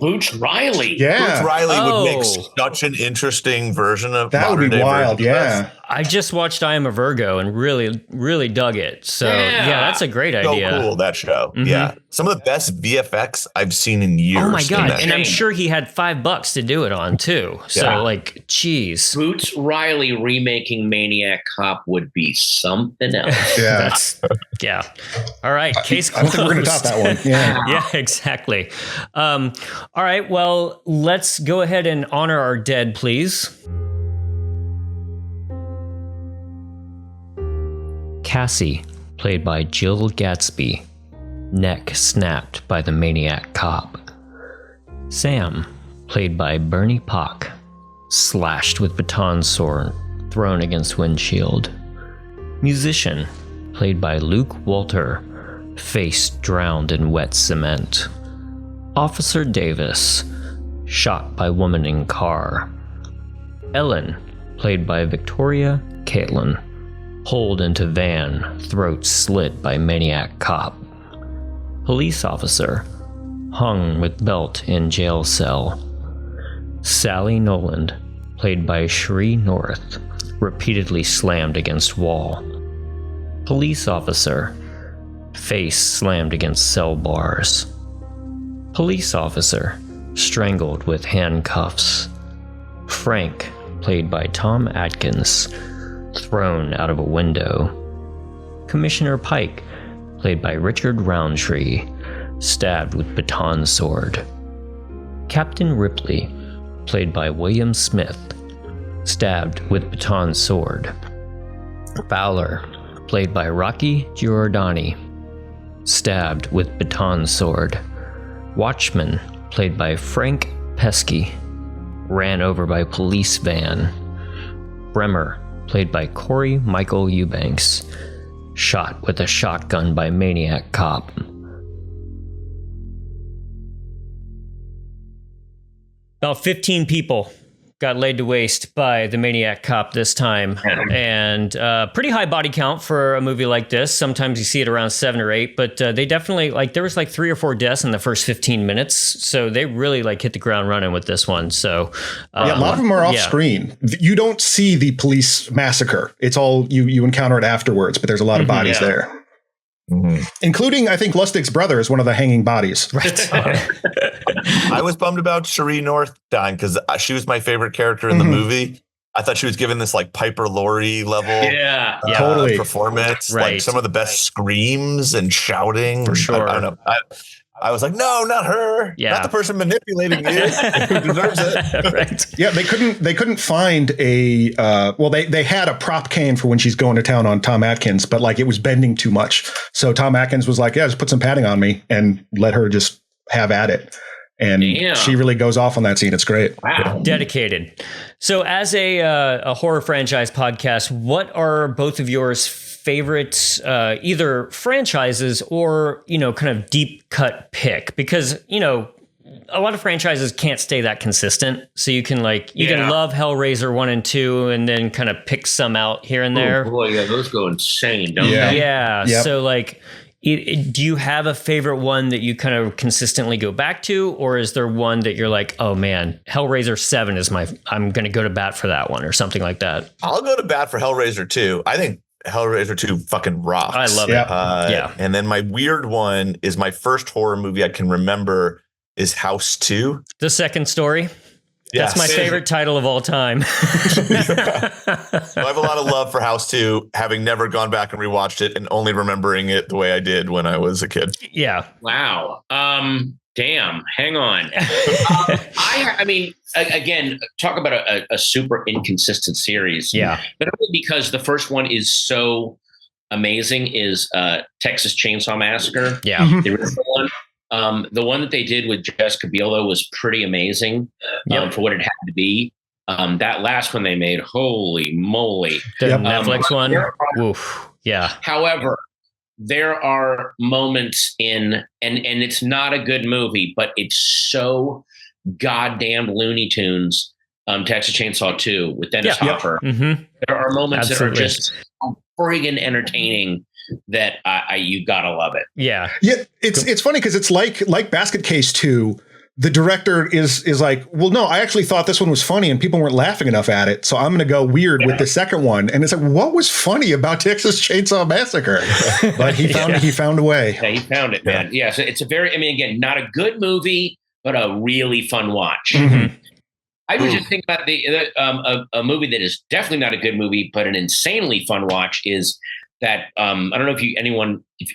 Boots Riley. Yeah, Boots Riley would make such an interesting version of that. Would be wild. Yeah, I just watched I Am a Virgo and really, really dug it. So yeah that's a great idea. So cool, that show. Mm-hmm. Yeah, some of the best VFX I've seen in years. Oh my god! And I'm sure he had $5 to do it on too. So geez, Boots Riley remaking Maniac Cop would be something else. Yeah, All right, case closed. I think we're going to top that one. Yeah, yeah, exactly. All right, well, let's go ahead and honor our dead, please. Cassie, played by Jill Gatsby, neck snapped by the Maniac Cop. Sam, played by Bernie Pock, slashed with baton sword thrown against windshield. Musician, played by Luke Walter, face drowned in wet cement. Officer Davis, shot by woman in car. Ellen, played by Victoria Caitlin, pulled into van, throat slit by Maniac Cop. Police officer, hung with belt in jail cell. Sally Noland, played by Sheree North, repeatedly slammed against wall. Police officer, face slammed against cell bars. Police officer, strangled with handcuffs. Frank, played by Tom Atkins, thrown out of a window. Commissioner Pike, played by Richard Roundtree, stabbed with baton sword. Captain Ripley, played by William Smith, stabbed with baton sword. Prowler, played by Rocky Giordani, stabbed with baton sword. Watchman, played by Frank Pesky, ran over by police van. Bremer, played by Corey Michael Eubanks, shot with a shotgun by Maniac Cop. About 15 people got laid to waste by the Maniac Cop this time. And pretty high body count for a movie like this. Sometimes you see it around 7 or 8, but they definitely, there was 3 or 4 deaths in the first 15 minutes. So they really hit the ground running with this one. So a lot of them are off screen. You don't see the police massacre. It's all you encounter it afterwards, but there's a lot of bodies there. Mm-hmm. Including, I think, Lustig's brother is one of the hanging bodies. Right. I was bummed about Sheree North dying because she was my favorite character in the movie. I thought she was given this Piper Laurie level totally performance. Right. Some of the best screams and shouting. For sure. I don't know. I was like, no, not her. Yeah. Not the person manipulating you who deserves it. Right. Yeah, they couldn't find a they had a prop cane for when she's going to town on Tom Atkins, but it was bending too much. So Tom Atkins was like, yeah, just put some padding on me and let her just have at it. And she really goes off on that scene. It's great. Wow. Dedicated. So as a horror franchise podcast, what are both of yours favorite either franchises or, kind of deep cut pick? Because, a lot of franchises can't stay that consistent. So you can can love Hellraiser 1 and 2 and then kind of pick some out here and there. Oh boy, yeah, those go insane, don't they? Yeah. Yep. So do you have a favorite one that you kind of consistently go back to, or is there one that you're like, oh man, Hellraiser 7 is I'm going to go to bat for that one, or something like that? I'll go to bat for Hellraiser 2. I think Hellraiser 2 fucking rocks. I love it. And then my weird one is my first horror movie I can remember is House 2. The Second Story. Yes. That's my favorite title of all time. So I have a lot of love for House 2, having never gone back and rewatched it and only remembering it the way I did when I was a kid. Yeah. Wow. Damn. Hang on. I mean, again, talk about a super inconsistent series. Yeah. But only because the first one is so amazing is Texas Chainsaw Massacre. Yeah. The original one. The one that they did with Jessica Biel, though, was pretty amazing for what it had to be. That last one they made, holy moly. The Netflix one? Oof. Yeah. However, there are moments and it's not a good movie, but it's so goddamn Looney Tunes Texas Chainsaw 2 with Dennis Yeah. Hopper. Mm-hmm. There are moments Absolutely. that are just friggin' entertaining that you gotta love it. Yeah. Yeah, it's funny because it's like Basket Case 2. The director is like, well, no, I actually thought this one was funny and people weren't laughing enough at it, so I'm going to go weird with the second one. And it's like, what was funny about Texas Chainsaw Massacre? But he found a way. Yeah, he found it, man. Yeah, so it's a very, I mean, again, not a good movie, but a really fun watch. Mm-hmm. I was just thinking about a movie that is definitely not a good movie, but an insanely fun watch is that I don't know if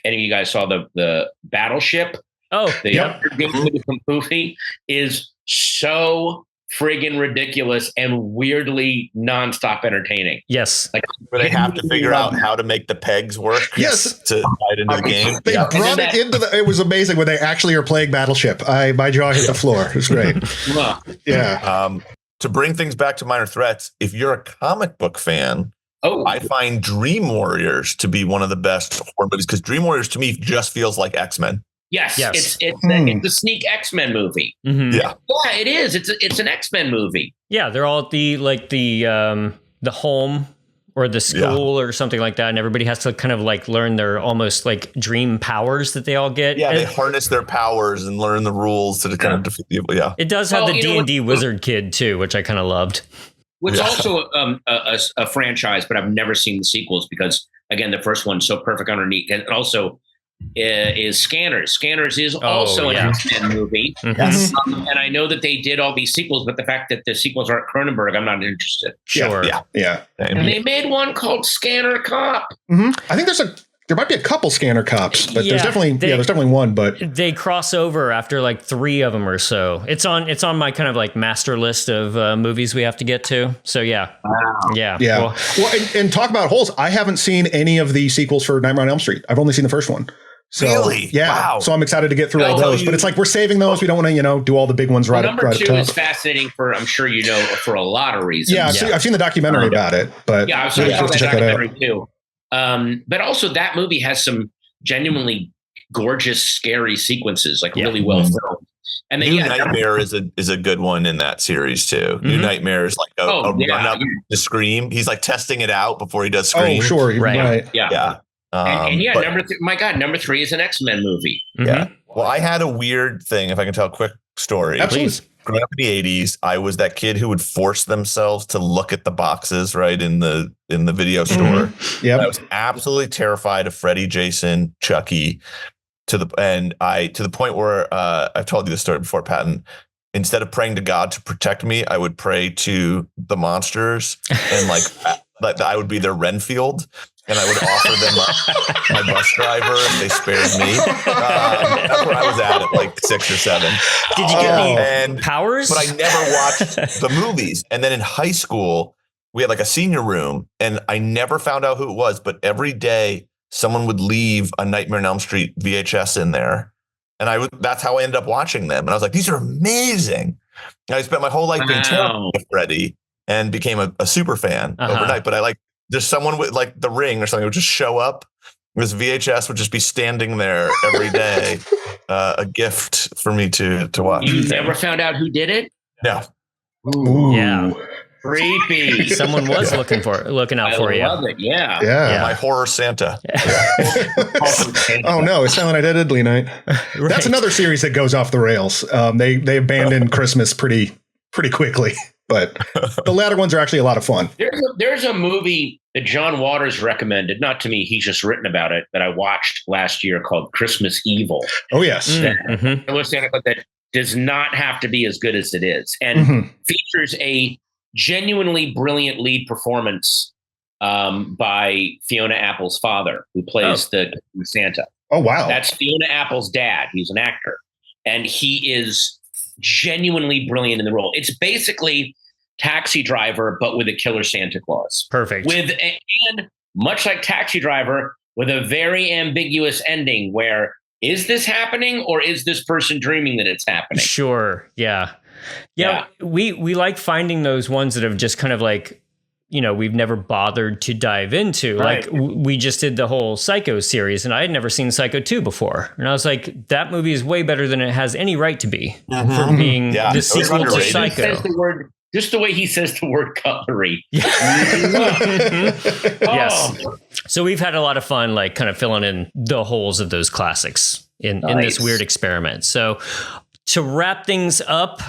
any of you guys saw the Battleship. Oh, The movie from Poofy is so friggin' ridiculous and weirdly nonstop entertaining. yes. Like Where they have to figure out how to make the pegs work. Yes. To hide into the game. They brought it into it was amazing when they actually are playing Battleship. My jaw hit the floor. It was great. Yeah. To bring things back to Minor Threats, if you're a comic book fan, I find Dream Warriors to be one of the best horror movies because Dream Warriors to me just feels like X-Men. Yes. Yes. It's a sneak X-Men movie. Mm-hmm. Yeah. Yeah, it is. It's an X-Men movie. Yeah, they're all at the home or the school or something like that, and everybody has to kind of like learn their almost like dream powers that they all get. Yeah, and they harness their powers and learn the rules to kind of defeat the evil. Yeah. it does have the D&D wizard kid too, which I kind of loved. Which also a franchise, but I've never seen the sequels because again, the first one's so perfect underneath, and also is Scanners. Scanners is also an X-Men movie. Mm-hmm. And I know that they did all these sequels, but the fact that the sequels aren't Cronenberg, I'm not interested. Sure. Yeah. And they made one called Scanner Cop. Mm-hmm. I think there might be a couple Scanner Cops, but there's definitely one. But they cross over after like 3 of them or so. It's on my kind of like master list of movies we have to get to. So yeah. Well, and talk about holes. I haven't seen any of the sequels for Nightmare on Elm Street. I've only seen the first one. So, really? Yeah. Wow. So I'm excited to get through all those. But it's like we're saving those. We don't want to, do all the big ones right up top. Number 2 is fascinating for, I'm sure you know, for a lot of reasons. Yeah, I've seen the documentary about it. But yeah, I've seen that documentary too. But also that movie has some genuinely gorgeous, scary sequences, like really well filmed. And New Nightmare is a good one in that series too. Mm-hmm. New Nightmare is like a run up to Scream. He's like testing it out before he does Scream. Oh, sure, right. Yeah. Number 3 is an X-Men movie. Mm-hmm. Yeah. Well, I had a weird thing. If I can tell a quick story, please. Growing up in the 80s, I was that kid who would force themselves to look at the boxes right in the video store. Mm-hmm. Yeah, I was absolutely terrified of Freddy, Jason, Chucky, to the point where I've told you this story before, Patton. Instead of praying to God to protect me, I would pray to the monsters and like I would be their Renfield. And I would offer them my bus driver if they spared me. That's where I was at like 6 or 7. Did you get any powers? But I never watched the movies. And then in high school, we had like a senior room, and I never found out who it was. But every day, someone would leave a Nightmare on Elm Street VHS in there, and that's how I ended up watching them. And I was like, these are amazing. And I spent my whole life being terrified of Freddy and became a super fan overnight. But there's someone with like The Ring or something would just show up. This VHS would just be standing there every day, a gift for me to watch. You never found out who did it? No. Ooh. Yeah. Creepy. Someone was looking out for you. I love it. Yeah. My horror Santa. Oh no, it's Silent Night, Deadly Night. That's another series that goes off the rails. They abandoned Christmas pretty quickly. But the latter ones are actually a lot of fun. There's a movie that John Waters recommended, not to me, he's just written about it, that I watched last year called Christmas Evil. Oh, yes. Mm-hmm. That does not have to be as good as it is, and features a genuinely brilliant lead performance by Fiona Apple's father, who plays the Santa. Oh, wow. That's Fiona Apple's dad. He's an actor, and he is genuinely brilliant in the role. It's basically Taxi Driver, but with a killer Santa Claus. Perfect. And much like Taxi Driver, with a very ambiguous ending where, is this happening or is this person dreaming that it's happening? Sure. Yeah. We like finding those ones that have just kind of like, we've never bothered to dive into. Right. Like we just did the whole Psycho series, and I had never seen Psycho 2 before. And I was like, that movie is way better than it has any right to be for being the sequel to Psycho. Just the way he says the word cutlery. Yes. So we've had a lot of fun, like kind of filling in the holes of those classics in this weird experiment. So to wrap things up,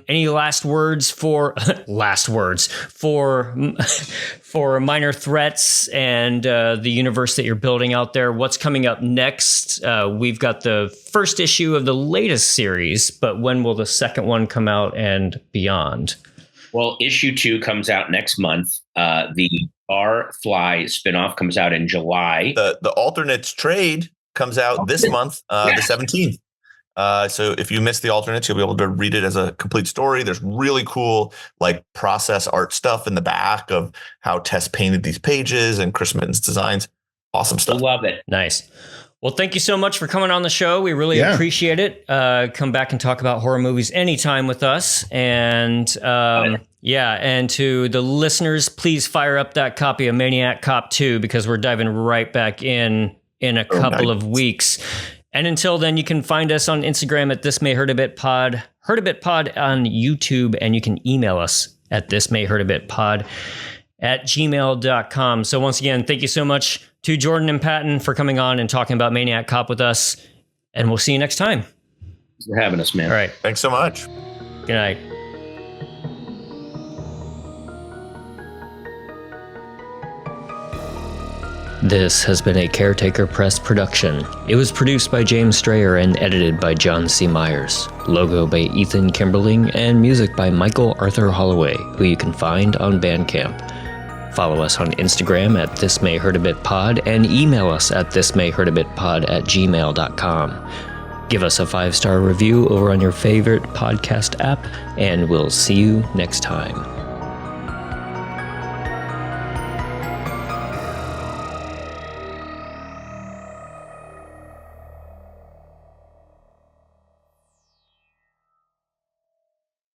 any last words for Minor Threats and the universe that you're building out there? What's coming up next? We've got the first issue of the latest series, but when will the second one come out and beyond? Well, issue 2 comes out next month. The Barfly spinoff comes out in July. The Alternates trade comes out this month, the 17th. So if you missed the alternates, you'll be able to read it as a complete story. There's really cool like process art stuff in the back of how Tess painted these pages and Chris Mitten's designs. Awesome stuff. Love it. Nice. Well, thank you so much for coming on the show. We really appreciate it. Come back and talk about horror movies anytime with us. And and to the listeners, please fire up that copy of Maniac Cop 2 because we're diving right back in a couple of weeks. And until then, you can find us on Instagram at This May Hurt a Bit Pod, Hurt a Bit Pod on YouTube, and you can email us at thismayhurtabitpod@gmail.com. So once again, thank you so much to Jordan and Patton for coming on and talking about Maniac Cop with us. And we'll see you next time. Thanks for having us, man. All right. Thanks so much. Good night. This has been a Caretaker Press production. It was produced by James Strayer and edited by John C. Myers. Logo by Ethan Kimberling and music by Michael Arthur Holloway, who you can find on Bandcamp. Follow us on Instagram at thismayhurtabitpod and email us at thismayhurtabitpod@gmail.com. Give us a 5-star review over on your favorite podcast app, and we'll see you next time.